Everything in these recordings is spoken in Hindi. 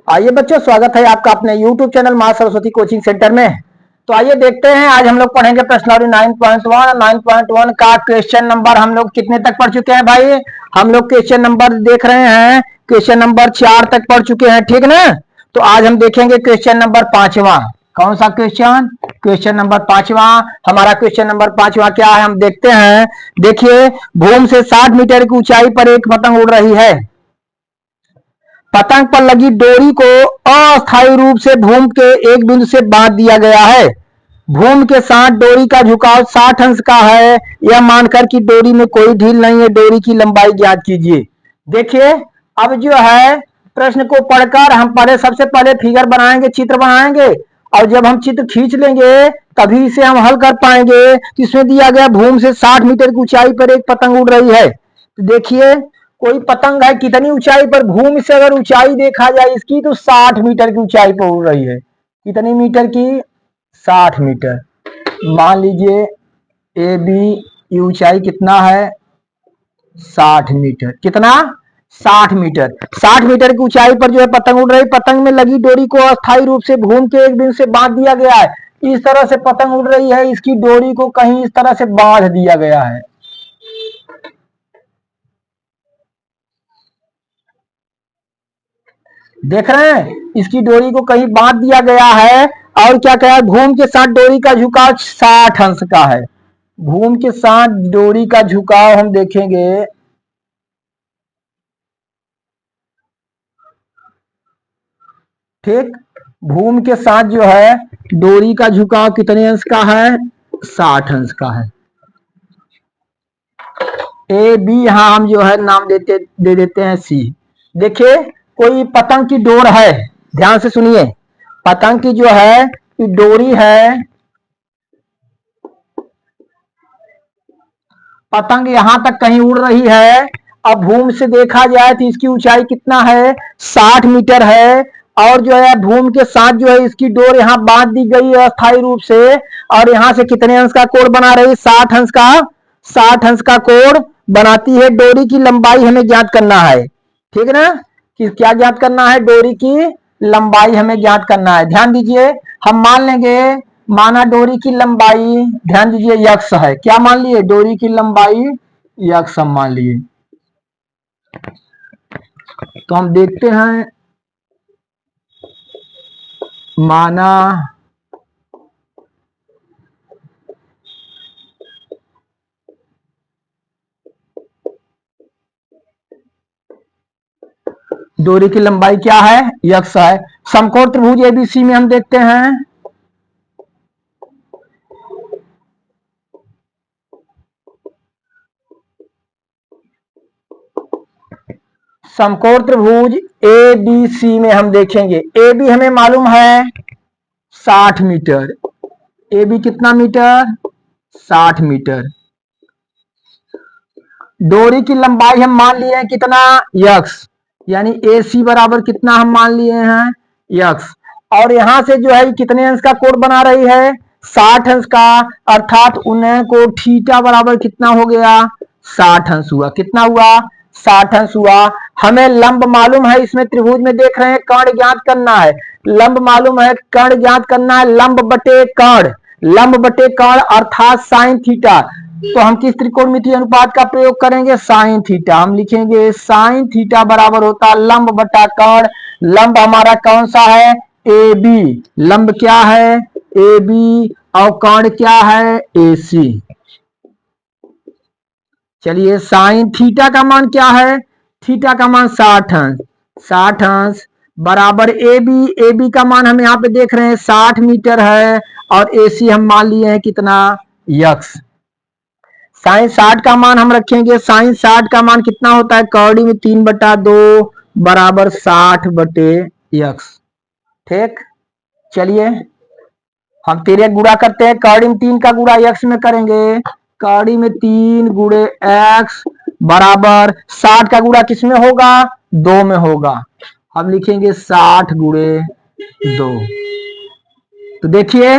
आइए बच्चों, स्वागत है आपका अपने YouTube चैनल मां सरस्वती कोचिंग सेंटर में। तो आइए देखते हैं, आज हम लोग पढ़ेंगे प्रश्नावली 9.1। 9.1 का क्वेश्चन नंबर हम लोग कितने तक पढ़ चुके हैं भाई? हम लोग क्वेश्चन नंबर देख रहे हैं, क्वेश्चन नंबर 4 तक पढ़ चुके हैं, ठीक ना। तो आज हम देखेंगे क्वेश्चन नंबर 5वां। कौन सा क्वेश्चन? क्वेश्चन नंबर 5वां। हमारा क्वेश्चन नंबर 5वां क्या है, हम देखते हैं। देखिए, भूमि से 60 मीटर की ऊंचाई पर एक पतंग उड़ रही है। पतंग पर लगी डोरी को अस्थायी रूप से भूमि के एक बिंदु से बांध दिया गया है। भूमि के साथ डोरी का झुकाव 60 अंश का है। यह मानकर कि डोरी में कोई ढील नहीं है, डोरी की लंबाई ज्ञात कीजिए। देखिए, अब जो है प्रश्न को पढ़कर हम सबसे पहले फिगर बनाएंगे, चित्र बनाएंगे, और जब हम चित्र खींच लेंगे तभी इसे हम हल कर पाएंगे। इसमें दिया गया भूमि से 60 मीटर की ऊंचाई पर एक पतंग उड़ रही है। तो देखिए, कोई पतंग है, कितनी ऊंचाई पर? भूमि से अगर ऊंचाई देखा जाए इसकी तो 60 मीटर की ऊंचाई पर उड़ रही है। कितनी मीटर की? 60 मीटर। मान लीजिए ए बी ऊंचाई कितना है? 60 मीटर। कितना? 60 मीटर। 60 मीटर की ऊंचाई पर जो है पतंग उड़ रही। पतंग में लगी डोरी को अस्थायी रूप से भूमि के एक बिंदु से बांध दिया गया है। इस तरह से पतंग उड़ रही है, इसकी डोरी को कहीं इस तरह से बांध दिया गया है। देख रहे हैं, इसकी डोरी को कहीं बांध दिया गया है। और क्या कहा? भूमि के साथ डोरी का झुकाव 60 अंश का है। भूमि के साथ डोरी का झुकाव हम देखेंगे, ठीक। भूमि के साथ जो है डोरी का झुकाव कितने अंश का है? 60 अंश का है। ए बी यहां हम जो है नाम दे देते हैं सी। देखिए, कोई पतंग की डोर है, ध्यान से सुनिए। पतंग की जो है डोरी है, पतंग यहां तक कहीं उड़ रही है। अब भूमि से देखा जाए तो इसकी ऊंचाई कितना है? 60 मीटर है। और जो है भूमि के साथ जो है इसकी डोर यहाँ बांध दी गई है अस्थायी रूप से। और यहाँ से कितने अंश का कोण बना रही? 60 अंश का। 60 अंश का कोण बनाती है। डोरी की लंबाई हमें ज्ञात करना है, ठीक है ना। कि क्या ज्ञात करना है? डोरी की लंबाई हमें ज्ञात करना है। ध्यान दीजिए, हम मान लेंगे, माना डोरी की लंबाई, ध्यान दीजिए, यक्स है। क्या मान लिए? डोरी की लंबाई यक्स हम मान लिए। तो हम देखते हैं, माना डोरी की लंबाई क्या है? यक्स है। समकोण त्रिभुज एबीसी में हम देखते हैं, समकोण त्रिभुज ए बी सी में हम देखेंगे, ए बी हमें मालूम है 60 मीटर। ए बी कितना मीटर? 60 मीटर। डोरी की लंबाई हम मान लिए हैं कितना? यक्स। यानी ए सी बराबर कितना हम मान लिए हैं? यक्स। और यहां से जो है कितने अंश का कोण बना रही है? 60 अंश का। अर्थात उन्हें को थीटा बराबर कितना हो गया? 60 अंश हुआ। कितना हुआ? 60 अंश हुआ। हमें लंब मालूम है, इसमें त्रिभुज में देख रहे हैं, कर्ण ज्ञात करना है। लंब मालूम है, कर्ण ज्ञात करना है। लंब बटे कर्ण, लंब बटे कर्ण अर्थात साइन थीटा। तो हम किस त्रिकोणमितीय अनुपात का प्रयोग करेंगे? Sine theta. हम लिखेंगे साइन थीटा बराबर होता लंब बटा कर्ण। लंब हमारा कौन सा है? A B. लंब क्या है? A B. और कर्ण क्या है? ए सी। चलिए, साइन थीटा का मान क्या है? थीटा का मान 60 अंश। 60 अंश बराबर ए बी। ए बी का मान हम यहाँ पे देख रहे हैं 60 मीटर है। और ए सी हम मान लिए हैं कितना? यक्स। साइन 60 का मान हम रखेंगे, साइन 60 का मान कितना होता है? कौड़ी में 3/2 बराबर 60 बटे यक्स। ठीक। चलिए, हम तेरे गुणा करते हैं। कौड़ी में 3 का गुणा यक्स में करेंगे। कौड़ी में 3 गुणे एक्स बराबर 60 का गुणा किस में होगा? 2 में होगा। हम लिखेंगे 60 गुणे 2। तो देखिए,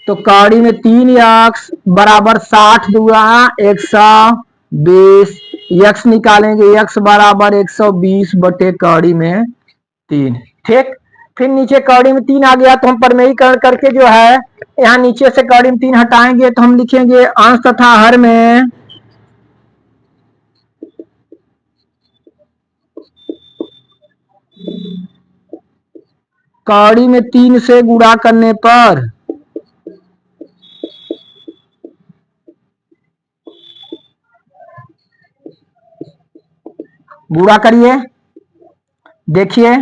तो कौड़ी में 3 यक्स बराबर 60 दुआ 120। यक्स निकालेंगे, यक्स बराबर 120 बटे कौड़ी में 3। ठीक, फिर नीचे कौड़ी में 3 आ गया तो हम परमेयीकरण करके जो है यहाँ नीचे से कौड़ी में 3 हटाएंगे तो हम लिखेंगे अंश तथा हर में कौड़ी में 3 से गुणा करने पर गुणा करिए। देखिए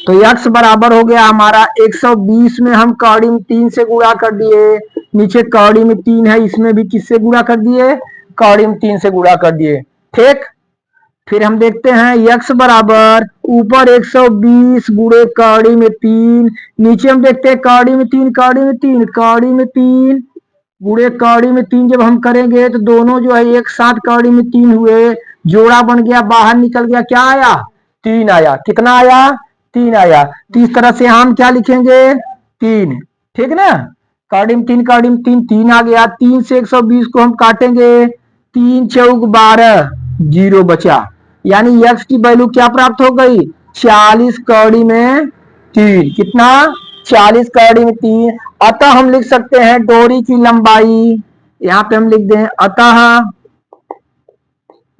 तो x बराबर हो गया हमारा 120 में हम कौड़ी में 3 से गुणा कर दिए, नीचे कौड़ी में 3 है इसमें भी किससे गुणा कर दिए, कौड़ी में 3 से गुणा कर दिए। ठीक, फिर हम देखते हैं x बराबर ऊपर 120 गुणे कौड़ी में 3, नीचे हम देखते हैं कौड़ी में 3 कौड़ी में 3 कौड़ी में 3 गुणे कौड़ी में 3 जब हम करेंगे तो दोनों जो है एक साथ कौड़ी में 3 हुए, जोड़ा बन गया, बाहर निकल गया, क्या आया 3 आया। कितना आया 3 आया। तो इस तरह से हम क्या लिखेंगे 3। ठीक ना, कौड़ी में 3 कौड़ी में 3 3 आ गया। 3 से 120 को हम काटेंगे, 3 चौक 12 जीरो बचा, यानी x की वैल्यू क्या प्राप्त हो गई 40 कौड़ी में 3। कितना 40 कौड़ी में 3। अतः हम लिख सकते हैं डोरी की लंबाई, यहां पे हम लिख दें अतः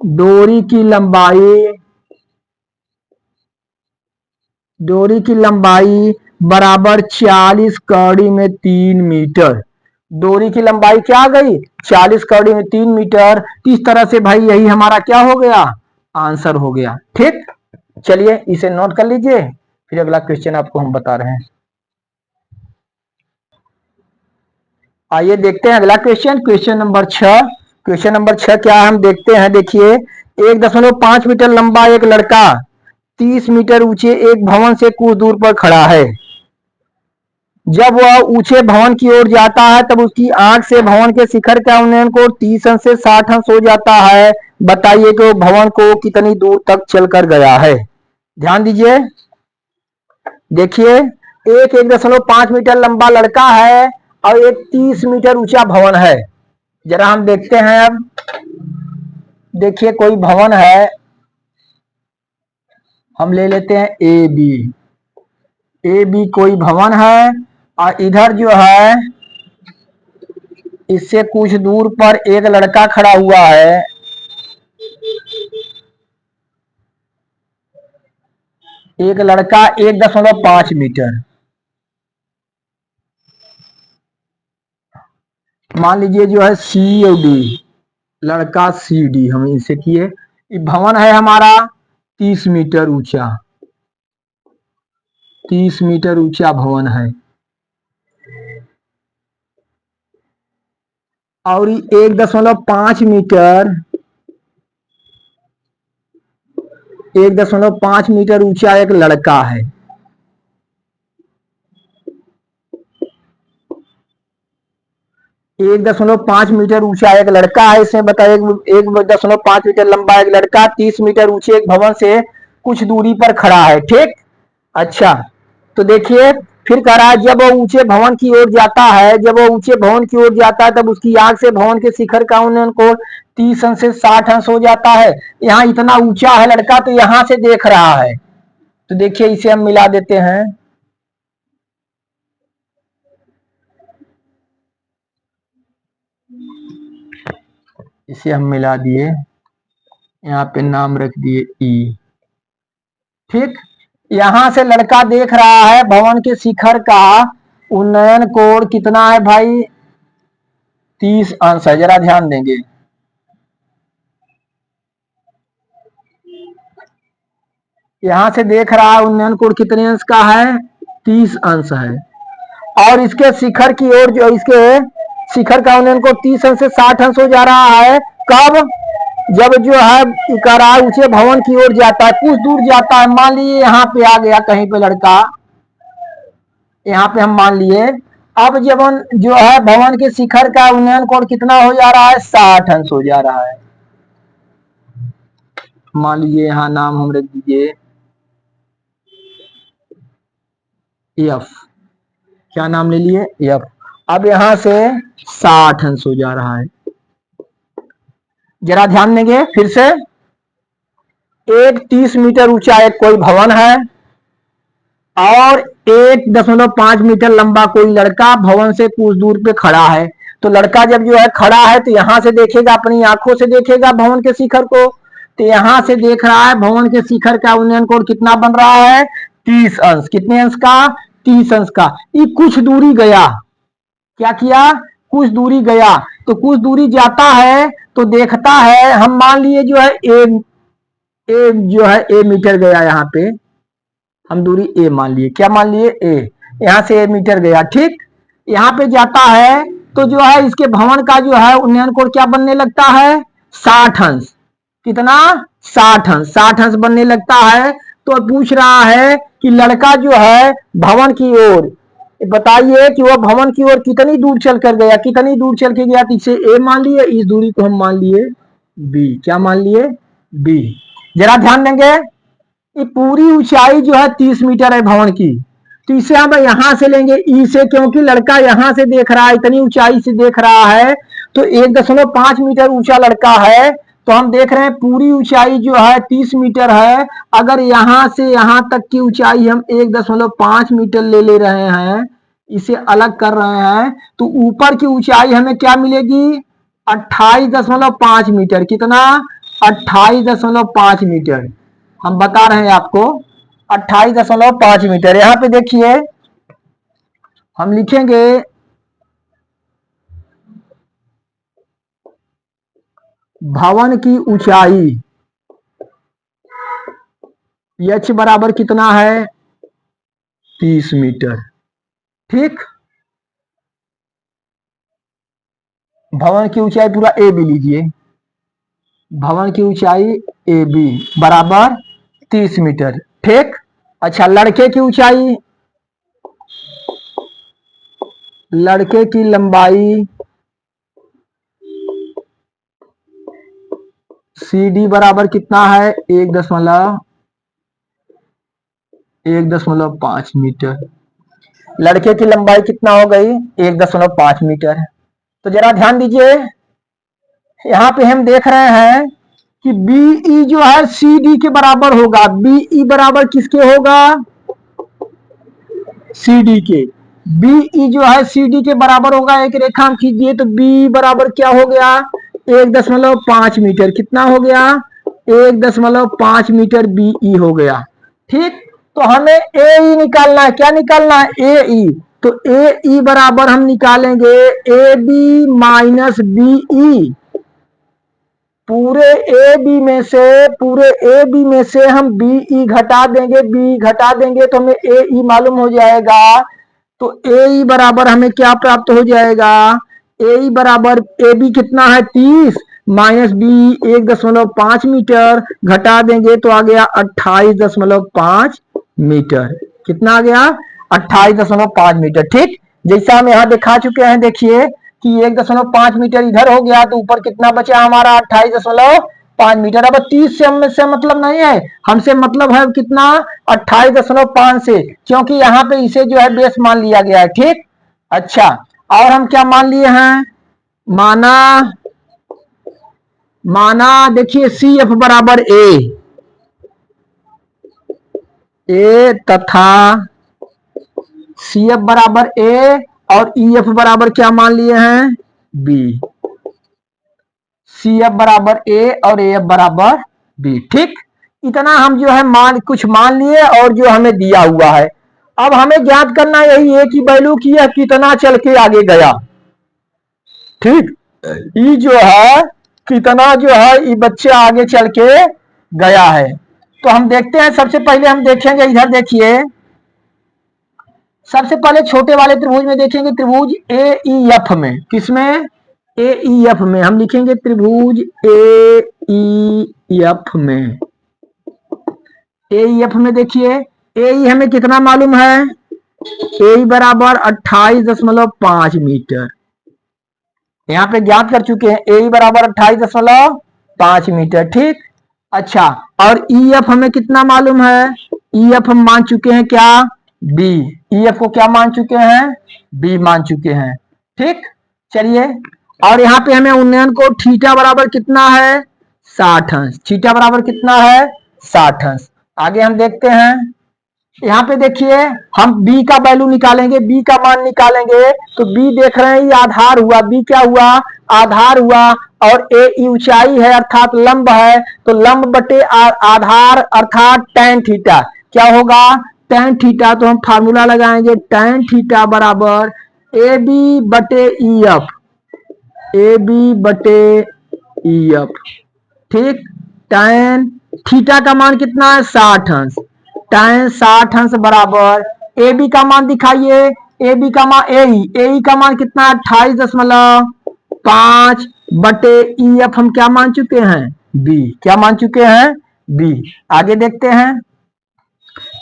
डोरी की लंबाई बराबर 40 कौड़ी में 3 मीटर। डोरी की लंबाई क्या आ गई 40 कौड़ी में 3 मीटर। इस तरह से भाई यही हमारा क्या हो गया आंसर हो गया। ठीक, चलिए इसे नोट कर लीजिए, फिर अगला क्वेश्चन आपको हम बता रहे हैं। आइए देखते हैं अगला question, question number 6। Question number 6 क्या है हम देखते हैं। देखिए 1.5 मीटर लंबा एक लड़का 30 मीटर ऊंचे एक भवन से कुछ दूर पर खड़ा है। जब वह ऊंचे भवन की ओर जाता है तब उसकी आंख से भवन के शिखर का उन्नयन कोण 30 अंश से 60 अंश हो जाता है। बताइए कि वो भवन को कितनी दूर तक चलकर गया है। ध्यान दीजिए, देखिए एक 1.5 मीटर लंबा लड़का है और एक 30 मीटर ऊंचा भवन है। जरा हम देखते हैं अब, देखिए कोई भवन है, हम ले लेते हैं ए बी कोई भवन है और इधर जो है इससे कुछ दूर पर एक लड़का खड़ा हुआ है। एक लड़का 1.5 मीटर, मान लीजिए जो है सी और डी, लड़का सी डी हम इसे किए। भवन है हमारा 30 मीटर ऊंचा, 30 मीटर ऊंचा भवन है और 1.5 मीटर 1.5 मीटर ऊंचा एक लड़का है। 1.5 मीटर ऊंचा एक लड़का है, इसमें बताइए 1.5 मीटर लंबा एक लड़का 30 मीटर ऊंचे एक भवन से कुछ दूरी पर खड़ा है। ठीक, अच्छा तो देखिए फिर कह रहा है जब वो ऊंचे भवन की ओर जाता है, जब वो ऊंचे भवन की ओर जाता है तब उसकी आंख से भवन के शिखर का उन्नयन कोण 30 अंश से 60 अंश हो जाता है। यहाँ इतना ऊंचा है लड़का तो यहाँ से देख रहा है, तो देखिए इसे हम मिला देते हैं। इसे हम मिला दिए, यहाँ पे नाम रख दिए ई। ठीक, यहां से लड़का देख रहा है भवन के शिखर का उन्नयन कोण कितना है भाई 30 अंश है। जरा ध्यान देंगे, यहां से देख रहा है उन्नयन कोण कितने अंश का है 30 अंश है और इसके शिखर की ओर जो इसके शिखर का उन्नयन कोण 30 अंश से 60 अंश हो जा रहा है। कब, जब जो है ऊंचे भवन की ओर जाता है, कुछ दूर जाता है, मान लीजिए यहाँ पे आ गया कहीं पे लड़का, यहाँ पे हम मान लिए। अब जब जो है भवन के शिखर का उन्नयन कोण कितना हो जा रहा है 60 अंश हो जा रहा है। मान लीजिए यहाँ नाम हम रख दीजिए एफ, क्या नाम ले लिए एफ। अब यहां से 60 अंश हो जा रहा है। जरा ध्यान देंगे फिर से, एक 30 मीटर ऊंचा एक कोई भवन है और 1.5 मीटर लंबा कोई लड़का भवन से कुछ दूर पे खड़ा है। तो लड़का जब जो है खड़ा है तो यहां से देखेगा, अपनी आंखों से देखेगा भवन के शिखर को। तो यहां से देख रहा है भवन के शिखर का उन्नयन कोण कितना बन रहा है, 30 अंश। कितने अंश का, 30 अंश का। ये कुछ दूरी गया, क्या किया, कुछ दूरी गया। तो कुछ दूरी जाता है तो देखता है, हम मान लिए जो है ए जो है ए मीटर गया, यहाँ पे हम दूरी ए मान लिए, क्या मान लिए, ए। यहां से ए मीटर गया, ठीक। यहाँ पे जाता है तो जो है इसके भवन का जो है उन्नयन कोण क्या बनने लगता है, 60 अंश। कितना, 60 अंश, 60 अंश बनने लगता है। तो पूछ रहा है कि लड़का जो है भवन की ओर, बताइए कि वह भवन की ओर कितनी दूर चल कर गया, कितनी दूर चल के गया। तो इसे ए मान लिए, इस दूरी को हम मान लिए बी, क्या मान लिए, बी। जरा ध्यान देंगे, ये पूरी ऊंचाई जो है 30 मीटर है भवन की। तो इसे हम यहां से लेंगे ई से, क्योंकि लड़का यहां से देख रहा है, इतनी ऊंचाई से देख रहा है। तो 1.5 मीटर ऊंचा लड़का है। तो हम देख रहे हैं पूरी ऊंचाई जो है 30 मीटर है। अगर यहां से यहां तक की ऊंचाई हम 1.5 मीटर ले रहे हैं, इसे अलग कर रहे हैं, तो ऊपर की ऊंचाई हमें क्या मिलेगी, 28.5 मीटर। कितना, 28.5 मीटर। हम बता रहे हैं आपको 28.5 मीटर। यहां पे देखिए हम लिखेंगे भवन की ऊंचाई h बराबर कितना है, 30 मीटर, ठीक। भवन की ऊंचाई पूरा ए बी लीजिए, भवन की ऊंचाई ए बी बराबर 30 मीटर, ठीक। अच्छा, लड़के की ऊंचाई, लड़के की लंबाई सी डी बराबर कितना है, 1.5 मीटर। लड़के की लंबाई कितना हो गई, 1.5 मीटर। तो जरा ध्यान दीजिए, यहाँ पे हम देख रहे हैं कि बीई जो है सी डी के बराबर होगा। बीई बराबर किसके होगा, सी डी के। बीई जो है सी डी के बराबर होगा। एक रेखा हम खींचिए तो बी बराबर क्या हो गया, 1.5 मीटर। कितना हो गया, 1.5 मीटर बीई हो गया, ठीक। तो हमें ए ई निकालना है, क्या निकालना है, ए ई। तो ए ई बराबर हम निकालेंगे ए बी माइनस बीई। पूरे ए बी में से हम बीई घटा देंगे, बी घटा देंगे तो हमें ए ई मालूम हो जाएगा। तो ए ई बराबर हमें क्या प्राप्त हो जाएगा, ए ई बराबर ए बी कितना है, 30 माइनस बी 1.5 मीटर, घटा देंगे तो आ गया 28.5 मीटर। कितना आ गया, 28.5 मीटर, ठीक। जैसा हम यहाँ दिखा चुके हैं, देखिए कि 1.5 मीटर इधर हो गया तो ऊपर कितना बचा हमारा, 28.5 मीटर। अब 30 से मतलब नहीं है, हमसे मतलब है कितना, 28.5 से, क्योंकि यहाँ पे इसे जो है बेस मान लिया गया है, ठीक। अच्छा, और हम क्या मान लिए हैं, माना देखिए सी एफ बराबर ए तथा सी एफ बराबर ए और ई एफ बराबर क्या मान लिए हैं, बी। सी एफ बराबर ए और ए एफ बराबर बी, ठीक। इतना हम जो है कुछ मान लिए और जो हमें दिया हुआ है। अब हमें ज्ञात करना यही है कि वैल्यू की यह कितना चल के आगे गया, ठीक। ये जो है कितना जो है ये बच्चा आगे चल के गया है। तो हम देखते हैं, सबसे पहले हम देखेंगे, इधर देखिए, सबसे पहले छोटे वाले त्रिभुज में देखेंगे, त्रिभुज ए ई एफ में। किसमें, ए ई एफ में। हम लिखेंगे त्रिभुज ए ई एफ में। ए ई एफ में देखिए, ए ई हमें कितना मालूम है, ए ई बराबर 28.5 मीटर। यहाँ पे ज्ञात कर चुके हैं, ए ई बराबर 28.5 मीटर, ठीक। अच्छा, और ई एफ हमें कितना मालूम है, ई एफ हम मान चुके हैं क्या, बी। ई एफ को क्या मान चुके हैं, बी मान चुके हैं, ठीक। चलिए, और यहाँ पे हमें उन्नयन को थीटा बराबर कितना है, 60 अंश। थीटा बराबर कितना है, 60 अंश। आगे हम देखते हैं, यहाँ पे देखिए हम b का वैल्यू निकालेंगे, b का मान निकालेंगे तो b देख रहे हैं ये आधार हुआ, b क्या हुआ, आधार हुआ, और a ऊंचाई है अर्थात लंब है, तो लंब बटे आधार अर्थात tan थीटा क्या होगा, tan थीटा। तो हम फार्मूला लगाएंगे tan थीटा बराबर ए बी बटे ई एफ, ए बी बटे ई एफ। ठीक, tan थीटा का मान कितना है 60 अंश, tan 60 अंश बराबर ए बी का मान दिखाइए, ए बी का मान ए का मान कितना है 28.5 बटे ई एफ हम क्या मान चुके हैं बी, क्या मान चुके हैं बी। आगे देखते हैं,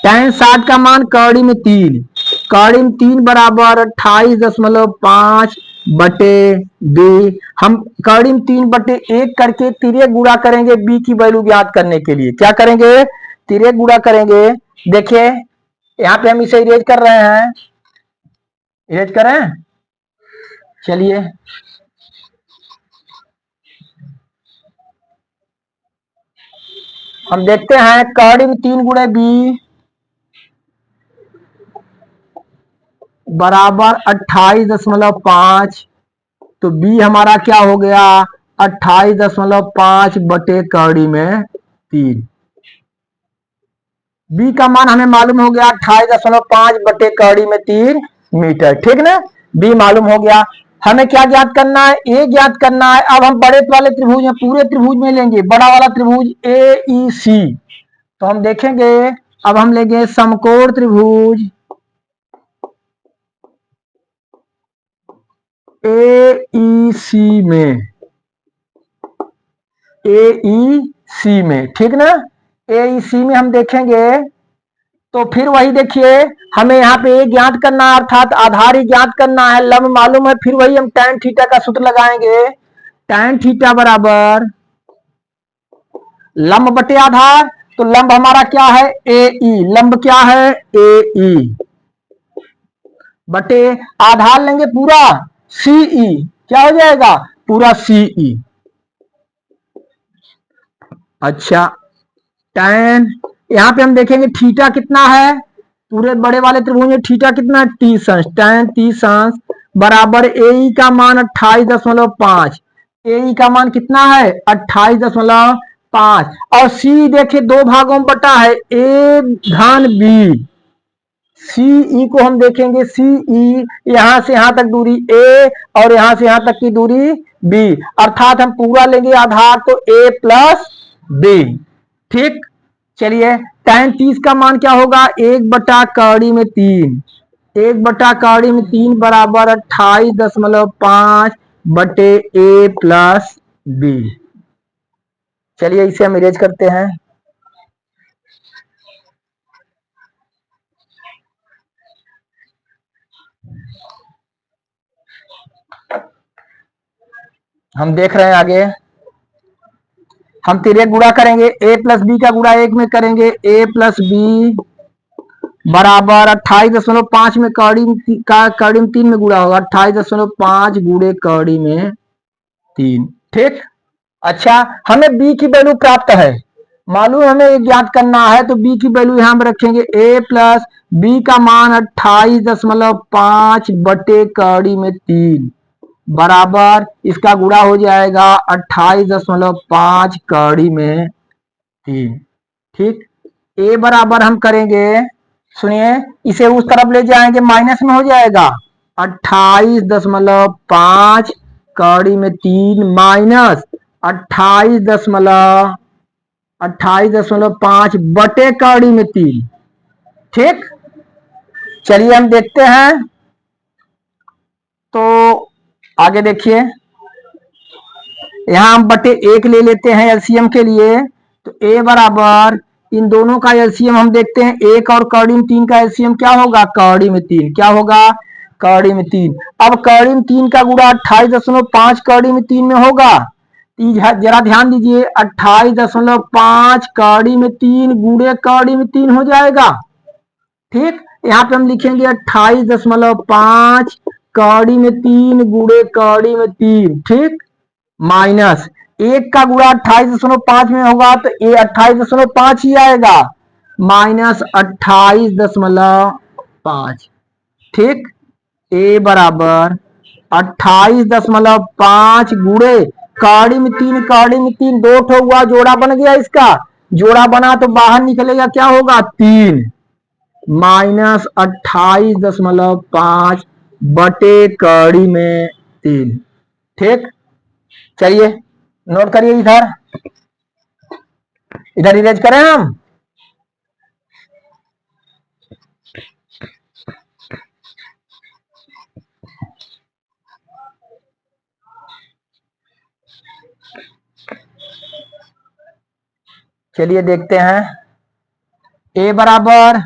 tan 60 का मान कौड़ी में 3, कौड़ी में 3 बराबर 28.5 बटे बी। हम कौड़ी में 3 बटे 1 करके तिर्यक गुणा करेंगे बी की वैल्यू ज्ञात करने के लिए, क्या करेंगे तिर्यक गुणा करेंगे। देखिए यहाँ पे हम इसे इरेज कर रहे हैं, इरेज करें, चलिए हम देखते हैं कौड़ी में 3 गुणे बी बराबर 28.5, तो बी हमारा क्या हो गया 28.5 बटे कौड़ी में 3। बी का मान हमें मालूम हो गया 28.5 बटे कौड़ी में 3 मीटर। ठीक ना, बी मालूम हो गया। हमें क्या ज्ञात करना है, ए ज्ञात करना है। अब हम बड़े वाले त्रिभुज में, पूरे त्रिभुज में लेंगे बड़ा वाला त्रिभुज ए ई सी, तो हम देखेंगे अब हम लेंगे समकोण त्रिभुज ए ई सी में, ए ई सी में, ठीक ना, ए ई सी में हम देखेंगे तो फिर वही देखिए हमें यहाँ पे ए ज्ञात करना है अर्थात आधार ही ज्ञात करना है, लंब मालूम है, फिर वही हम tan थीटा का सूत्र लगाएंगे, tan थीटा बराबर लंब बटे आधार, तो लंब हमारा क्या है ए ई, लंब क्या है ए ई बटे आधार लेंगे पूरा सी ई, क्या हो जाएगा पूरा सी ई। अच्छा tan, यहाँ पे हम देखेंगे थीटा कितना है, पूरे बड़े वाले त्रिभुज में थीटा कितना है 30 अंश, tan 30 अंश बराबर ए ई का मान 28.5, ए ई का मान कितना है 28.5, और सी देखिए दो भागों में बटा है ए धन बी, सी ई को हम देखेंगे सी ई यहां से यहां तक दूरी ए और यहां से यहां तक की दूरी बी, अर्थात हम पूरा लेंगे आधार तो ए प्लस बी। ठीक, चलिए tan 30 का मान क्या होगा 1 बटा कौड़ी में 3, 1 बटा कौड़ी में 3 बराबर 28.5 बटे ए प्लस बी। चलिए इसे हम इरेज करते हैं, हम देख रहे हैं आगे हम तिर्यक गुणा करेंगे, ए प्लस बी का गुणा 1 में करेंगे, ए प्लस बी बराबर 28.5 में कौड़ी में 3 में गुणा होगा 28.5 गुणे कौड़ी में 3। ठीक, अच्छा हमें बी की वैल्यू प्राप्त है, मालूम हमें ज्ञात करना है, तो बी की वैल्यू यहां में रखेंगे ए प्लस बी का मान 28.5 बटे कौड़ी में 3 बराबर इसका गुणा हो जाएगा 28.5 कौड़ी में 3। ठीक, ए बराबर हम करेंगे, सुनिए इसे उस तरफ ले जाएंगे माइनस में हो जाएगा 28.5 कौड़ी में 3 माइनस 28.5 बटे कौड़ी में 3। ठीक, चलिए हम देखते हैं, तो आगे देखिए यहां हम बटे 1 ले लेते हैं एलसीएम के लिए, तो ए बराबर इन दोनों का एलसीएम हम देखते हैं, 1 और कौड़ी में 3 का एलसीएम क्या होगा कौड़ी में 3, क्या होगा कौड़ी में 3। अब कौड़ी में 3 का गुणा 28.5 कौड़ी में 3 में होगा, जरा ध्यान दीजिए 28.5 कौड़ी में 3 गुणे कौड़ी में 3 हो जाएगा। ठीक, यहाँ पे हम लिखेंगे 28.5 कौड़ी में 3 गुणे कौड़ी में 3, ठीक, माइनस 1 का गुणा 28.5 में होगा तो ये 28.5 ही आएगा, माइनस 28.5। ठीक, ए बराबर 28.5 गुणे कड़ी में 3, कड़ी में 3 दो ठो हुआ, जोड़ा बन गया, इसका जोड़ा बना तो बाहर निकलेगा, क्या होगा 3 माइनस 28.5 बटे कड़ी में 3। ठीक, चलिए नोट करिए, इधर इधर इरेज करें हम। चलिए देखते हैं, ए बराबर,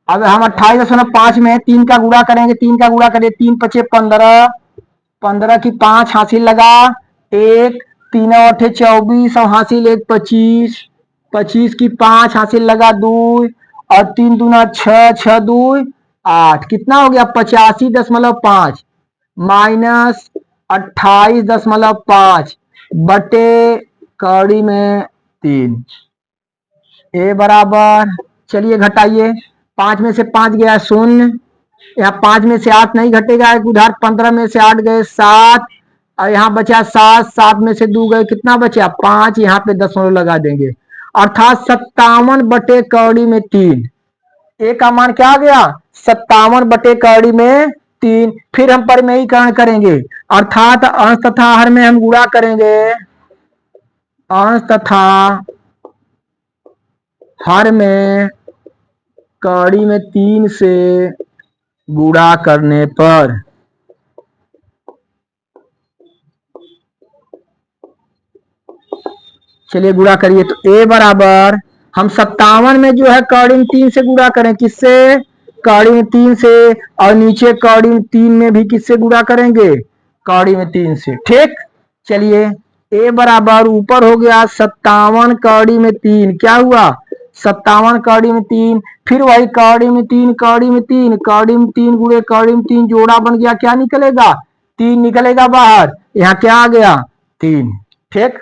अब हम 28.5 में 3 का गुणा करेंगे, 3 का गुणा करें, 3 पचे 15, 15 की 5 हासिल लगा 1, 3 8 24 और हासिल 1 25, 25 की 5 हासिल लगा 2 और 3 दूना 6, 6 2 8, कितना हो गया 85.5 माइनस 28.5 बटे कड़ी में 3। ए बराबर, चलिए घटाइए, 5 में से 5 गया 0, यहाँ 5 में से 8 नहीं घटेगा, एक उधार 15 में से 8 गए 7 और यहाँ बचा 7, 7 में से 2 गए, कितना बचा 5, यहाँ पे दशमलव लगा देंगे, अर्थात 57 बटे कड़ी में 3। ए का मान क्या आ गया 57 बटे कड़ी में 3। फिर हम परिमेयीकरण करेंगे, अर्थात अंश तथा हर में हम गुणा करेंगे, अंश तथा हर में कड़ी में 3 से गुणा करने पर चलिए गुणा करिए, तो ए बराबर, हम 57 में जो है कड़ी में 3 से गुणा करें, किससे कड़ी में 3 से, और नीचे कड़ी में 3 में भी किससे गुणा करेंगे कड़ी में 3 से। ठीक, चलिए ए बराबर ऊपर हो गया 57 कड़ी में 3, क्या हुआ 57 कड़ी में 3, फिर वही कड़ी में 3, कड़ी में 3, कड़ी में 3 गुणे कड़ी में 3, जोड़ा बन गया, क्या निकलेगा 3 निकलेगा बाहर, यहाँ क्या आ गया 3। ठीक,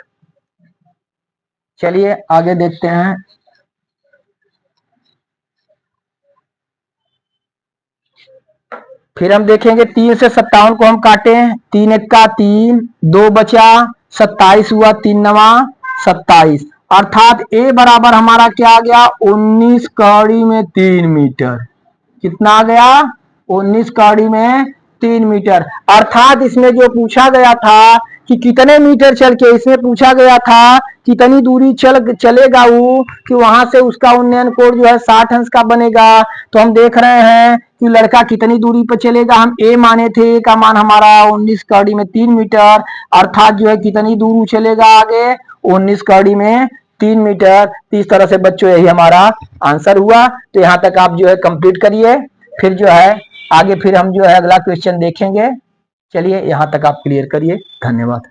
चलिए आगे देखते हैं, फिर हम देखेंगे 3 से 57 को हम काटे, 3 एक्का 3, 2 बचा 27 हुआ, 3 नवा 27, अर्थात ए बराबर हमारा क्या आ गया 19 कड़ी में 3 मीटर। कितना आ गया 19 कड़ी में 3 मीटर। अर्थात इसमें जो पूछा गया था कि कितने मीटर चल के, इसमें पूछा गया था कितनी दूरी चलेगा वो, कि वहां से उसका उन्नयन कोण जो है 60 अंश का बनेगा। तो हम देख रहे हैं कि लड़का कितनी दूरी पर चलेगा, हम ए माने थे, ए का मान हमारा 19 कड़ी में 3 मीटर, अर्थात जो है कितनी दूर चलेगा आगे 19 कड़ी में 3 मीटर। तो इस तरह से बच्चों यही हमारा आंसर हुआ। तो यहाँ तक आप जो है कंप्लीट करिए, फिर जो है आगे फिर हम जो है अगला क्वेश्चन देखेंगे। चलिए यहाँ तक आप क्लियर करिए, धन्यवाद।